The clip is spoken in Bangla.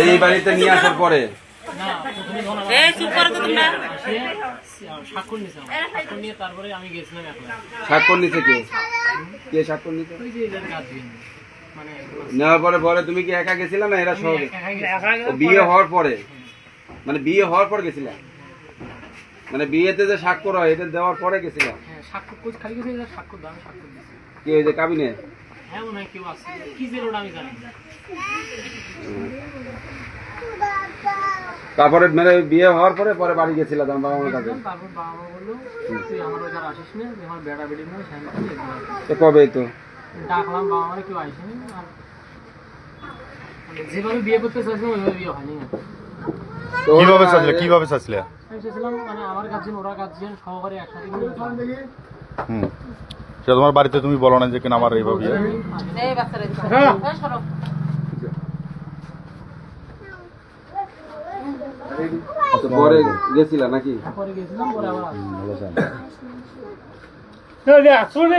এই বাড়িতে নিয়ে আসার পরে স্বাক্ষর নিতে কে স্বাক্ষর নিতে নেওয়ার পরে পরে তুমি কি একা গেছিলা না এরা সহ বিয়ে হওয়ার পরে মানে বিয়ে হওয়ার পর গেছিলা মানে বিয়েতে যে স্বাক্ষর হয় এটা দেওয়ার পরে গেছিলা কি ওই যে কাবিনে তারপরে মানে বিয়ে হওয়ার পরে পরে বাড়ি গেছিল তোমার বাবা মার কাছে কবে তো ডাকলাম বাবা মারে কেউ আসেনি আর যেভাবে বিয়ে করতে চাইছিলাম ওইভাবে বিয়ে হয়নি কিভাবে চাচ্ছিলে মানে আমার গার্জেন ওরা গার্জেন সহকারে একসাথে সেটা তোমার বাড়িতে তুমি বলো না যে কিনা আমার এইভাবে পরে গেছিলা নাকি পরে গেছিলাম পরে আবার শুনে